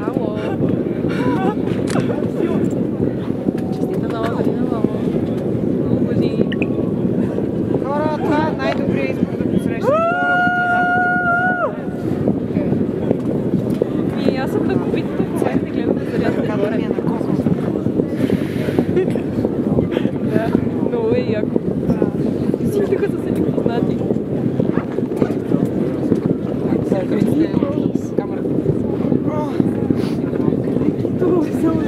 Ало! Честита нова година, мамо! Много години! Хора, това е най-добрият избор да посрещам нова година. Аз съм дъховитата, когато не гледам да зарядка. Така да ми е на колко. Да, много е яко. Всички тук са се непознати. Камерата. Това е само